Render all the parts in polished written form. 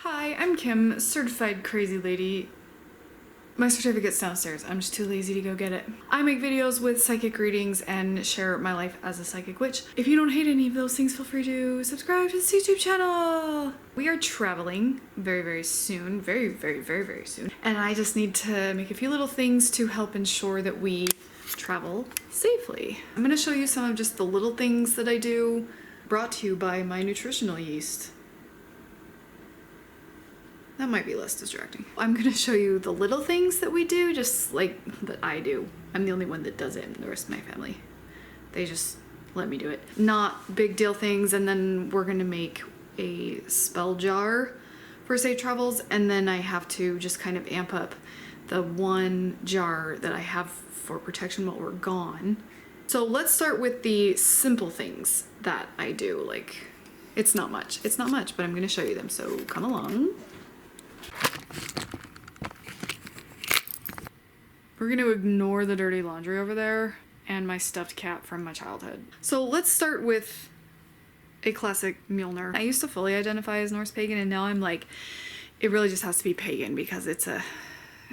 Hi, I'm Kim, certified crazy lady. My certificate's downstairs. I'm just too lazy to go get it. I make videos with psychic readings and share my life as a psychic witch. If you don't hate any of those things, feel free to subscribe to this YouTube channel. We are traveling very soon. Very soon. And I just need to make a few little things to help ensure that we travel safely. I'm gonna show you some of just the little things that I do, brought to you by my nutritional yeast. That might be less distracting. I'm gonna show you the little things that we do, just like that I do. I'm the only one that does it in the rest of my family. They just let me do it. Not big deal things, and then we're gonna make a spell jar for safe travels, and then I have to just kind of amp up the one jar that I have for protection while we're gone. So let's start with the simple things that I do. Like, it's not much, but I'm gonna show you them, so come along. We're gonna ignore the dirty laundry over there and my stuffed cat from my childhood. So let's start with a classic Mjolnir. I used to fully identify as Norse pagan, and now I'm like, it really just has to be pagan because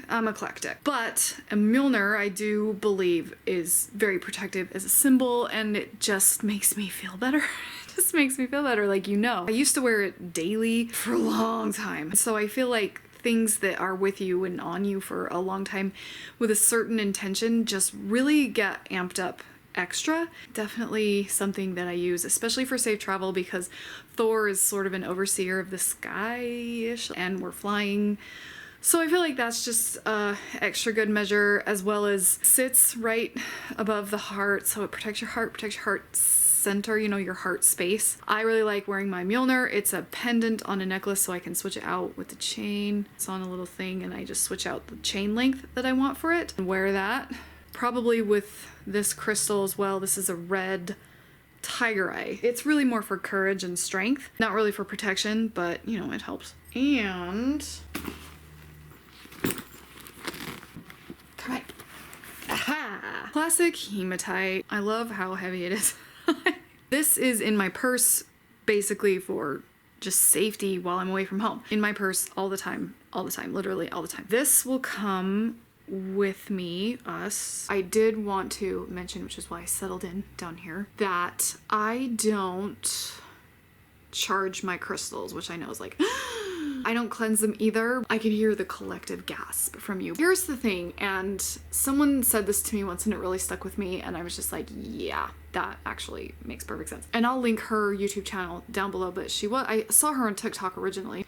I'm eclectic. But a Mjolnir, I do believe, is very protective as a symbol, and it just makes me feel better. It just makes me feel better, like, you know. I used to wear it daily for a long time, so I feel like things that are with you and on you for a long time with a certain intention just really get amped up extra. Definitely something that I use, especially for safe travel, because Thor is sort of an overseer of the sky-ish, and we're flying. So I feel like that's just extra good measure, as well as sits right above the heart, so it protects your heart center, you know, your heart space. I really like wearing my Mjolnir. It's a pendant on a necklace, so I can switch it out with the chain. It's on a little thing, and I just switch out the chain length that I want for it and wear that. Probably with this crystal as well. This is a red tiger eye. It's really more for courage and strength, not really for protection, but you know, it helps. And come on. Aha! Classic hematite. I love how heavy it is. This is in my purse basically for just safety while I'm away from home. In my purse all the time, literally all the time. This will come with me, I did want to mention, which is why I settled in down here, that I don't charge my crystals, which I know is like, I don't cleanse them either. I can hear the collective gasp from you. Here's the thing, and someone said this to me once and it really stuck with me, and I was just like, yeah, that actually makes perfect sense. And I'll link her YouTube channel down below, but I saw her on TikTok originally,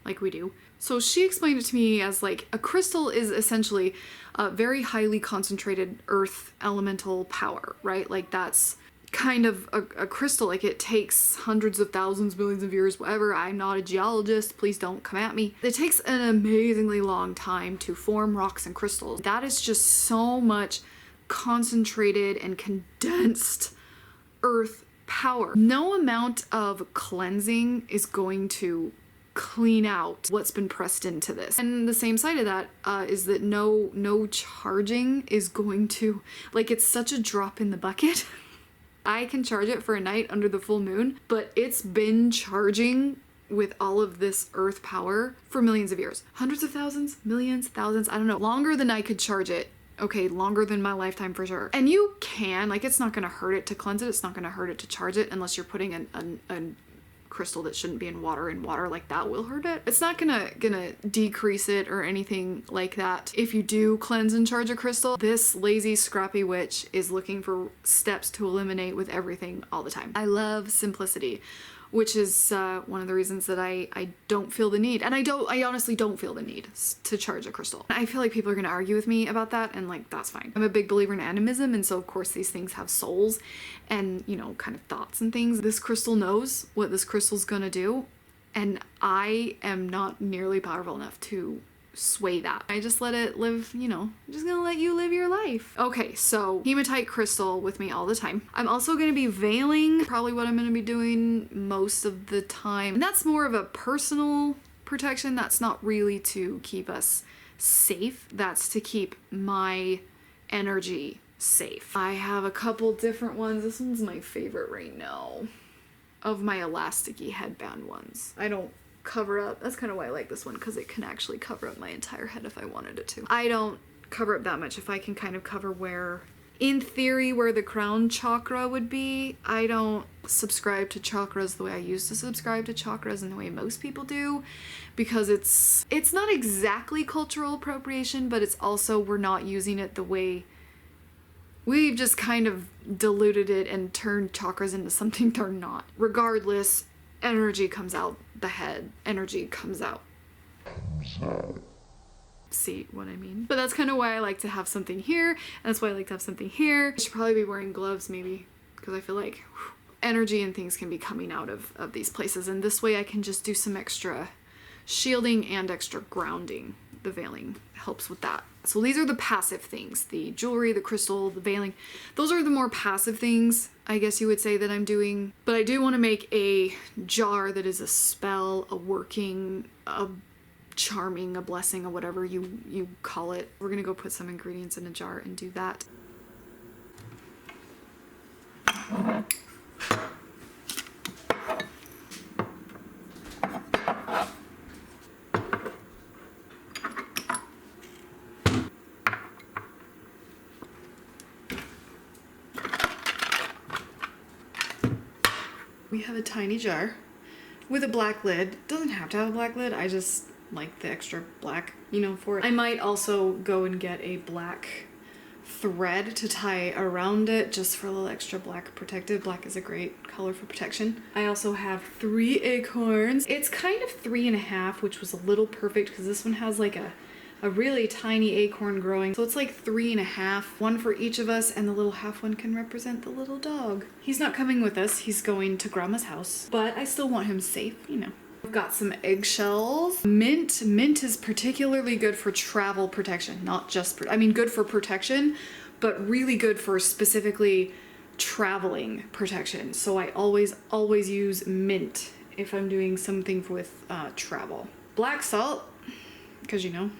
like we do. So she explained it to me as like, a crystal is essentially a very highly concentrated earth elemental power, right? Like that's kind of a crystal. Like, it takes hundreds of thousands, millions of years, whatever. I'm not a geologist, please don't come at me. It takes an amazingly long time to form rocks and crystals. That is just so much concentrated and condensed earth power. No amount of cleansing is going to clean out what's been pressed into this. And the same side of that is that no charging is going to, like, it's such a drop in the bucket. I can charge it for a night under the full moon, but it's been charging with all of this earth power for millions of years. Hundreds of thousands, millions, thousands, I don't know. Longer than I could charge it. Okay, longer than my lifetime for sure. And you can, like, it's not gonna hurt it to cleanse it, it's not gonna hurt it to charge it, unless you're putting a crystal that shouldn't be in water, like that will hurt it. It's not gonna decrease it or anything like that. If you do cleanse and charge a crystal, this lazy scrappy witch is looking for steps to eliminate with everything all the time. I love simplicity, which is one of the reasons that I don't feel the need, and I honestly don't feel the need to charge a crystal. I feel like people are gonna argue with me about that, and like, that's fine. I'm a big believer in animism, and so of course these things have souls and, you know, kind of thoughts and things. This crystal knows what this crystal's gonna do, and I am not nearly powerful enough to sway that. I just let it live, you know, I'm just gonna let you live your life. Okay, so hematite crystal with me all the time. I'm also gonna be veiling, probably what I'm gonna be doing most of the time. And that's more of a personal protection. That's not really to keep us safe. That's to keep my energy safe. I have a couple different ones. This one's my favorite right now, of my elasticy headband ones. I don't cover up. That's kind of why I like this one, because it can actually cover up my entire head if I wanted it to. I don't cover up that much. If I can kind of cover where, in theory, where the crown chakra would be. I don't subscribe to chakras the way I used to subscribe to chakras and the way most people do, because it's not exactly cultural appropriation, but it's also, we're not using it the way, we've just kind of diluted it and turned chakras into something they're not. Regardless, energy comes out the head. Energy comes out. See what I mean? But that's kind of why I like to have something here, and that's why I like to have something here. I should probably be wearing gloves maybe, because I feel like energy and things can be coming out of these places, and this way I can just do some extra shielding and extra grounding. The veiling helps with that. So these are the passive things: the jewelry, the crystal, the veiling. Those are the more passive things, I guess you would say, that I'm doing. But I do want to make a jar that is a spell, a working, a charming, a blessing, or whatever you call it. We're gonna go put some ingredients in a jar and do that. We have a tiny jar with a black lid. It doesn't have to have a black lid, I just like the extra black, you know, for it. I might also go and get a black thread to tie around it just for a little extra black protective. Black is a great color for protection. I also have 3 acorns. It's kind of 3.5, which was a little perfect because this one has like a really tiny acorn growing. So it's like 3.5, one for each of us, and the little half one can represent the little dog. He's not coming with us, he's going to grandma's house, but I still want him safe, you know. I've got some eggshells. Mint is particularly good for travel protection, not just, good for protection, but really good for specifically traveling protection. So I always use mint if I'm doing something with travel. Black salt, because you know,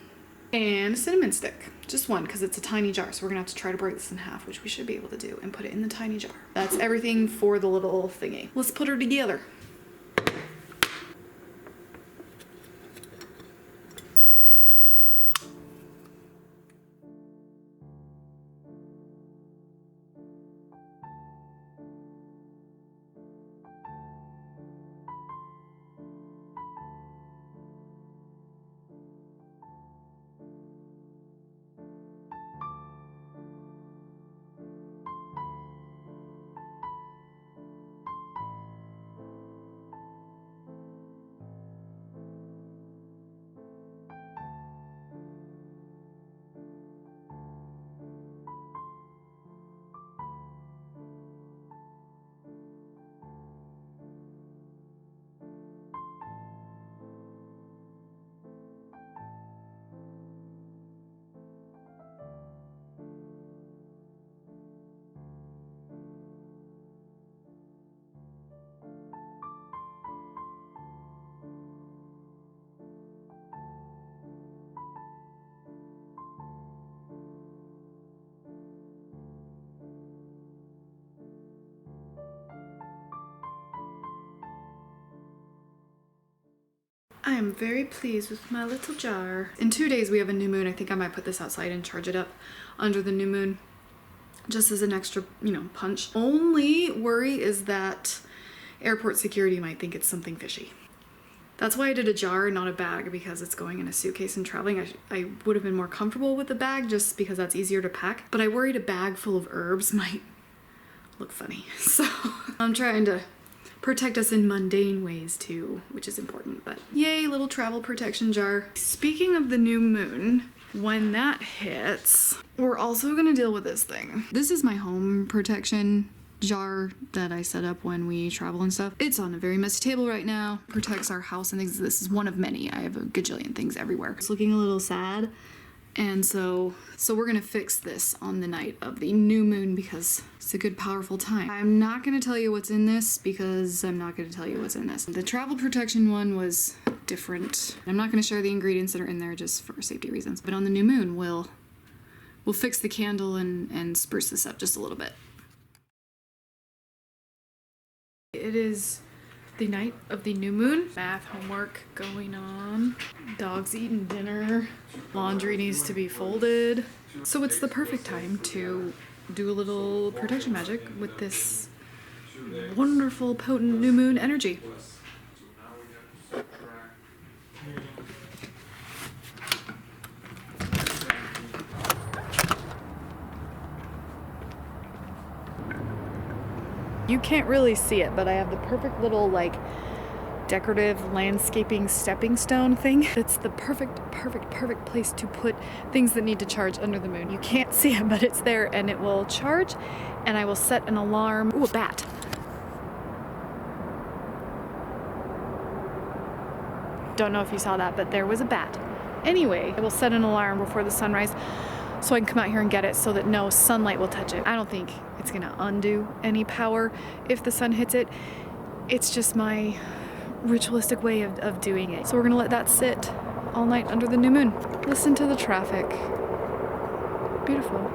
and a cinnamon stick. Just one, because it's a tiny jar, so we're gonna have to try to break this in half, which we should be able to do, and put it in the tiny jar. That's everything for the little thingy. Let's put her together. I am very pleased with my little jar. In 2 days we have a new moon. I think I might put this outside and charge it up under the new moon, just as an extra, you know, punch. Only worry is that airport security might think it's something fishy. That's why I did a jar, not a bag, because it's going in a suitcase and traveling. I would have been more comfortable with a bag just because that's easier to pack, but I worried a bag full of herbs might look funny. So I'm trying to protect us in mundane ways too, which is important, but yay, little travel protection jar. Speaking of the new moon, when that hits, we're also gonna deal with this thing. This is my home protection jar that I set up when we travel and stuff. It's on a very messy table right now. Protects our house and things. This is one of many. I have a gajillion things everywhere. It's looking a little sad. And so we're gonna fix this on the night of the new moon because it's a good, powerful time. I'm not gonna tell you what's in this because I'm not gonna tell you what's in this. The travel protection one was different. I'm not gonna share the ingredients that are in there just for safety reasons. But on the new moon, we'll fix the candle and spruce this up just a little bit. It is The night of the new moon. Math homework going on. Dog's eating dinner. Laundry needs to be folded. So it's the perfect time to do a little protection magic with this wonderful, potent new moon energy. You can't really see it, but I have the perfect little like decorative landscaping stepping stone thing. It's the perfect place to put things that need to charge under the moon. You can't see it, but it's there and it will charge, and I will set an alarm. Ooh, a bat. Don't know if you saw that, but there was a bat. Anyway, I will set an alarm before the sunrise so I can come out here and get it so that no sunlight will touch it. I don't think it's gonna undo any power if the sun hits it. It's just my ritualistic way of doing it. So we're gonna let that sit all night under the new moon. Listen to the traffic. Beautiful.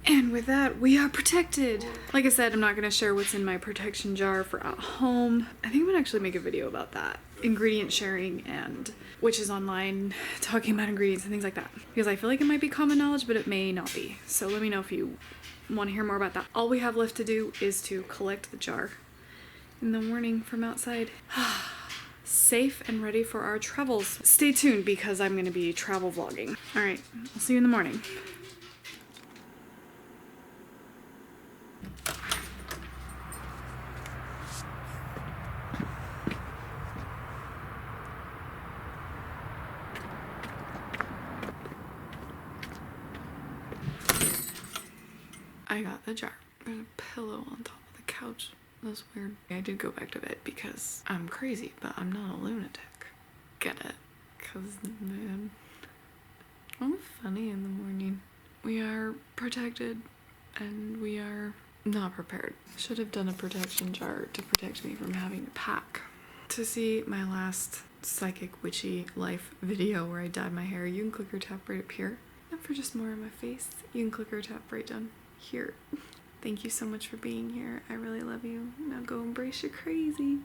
And with that, we are protected. Like I said, I'm not gonna share what's in my protection jar for at home. I think I'm gonna actually make a video about that. Ingredient sharing and witches online talking about ingredients and things like that. Because I feel like it might be common knowledge, but it may not be. So let me know if you wanna hear more about that. All we have left to do is to collect the jar in the morning from outside. Safe and ready for our travels. Stay tuned because I'm gonna be travel vlogging. All right, I'll see you in the morning. I got the jar. There's a pillow on top of the couch. That's weird. I did go back to bed because I'm crazy, but I'm not a lunatic. Get it? Cause man, I'm funny in the morning. We are protected and we are not prepared. Should have done a protection jar to protect me from having to pack. To see my last psychic witchy life video where I dyed my hair, you can click or tap right up here. And for just more of my face, you can click or tap right down here. Thank you so much for being here. I really love you. Now go embrace your crazy.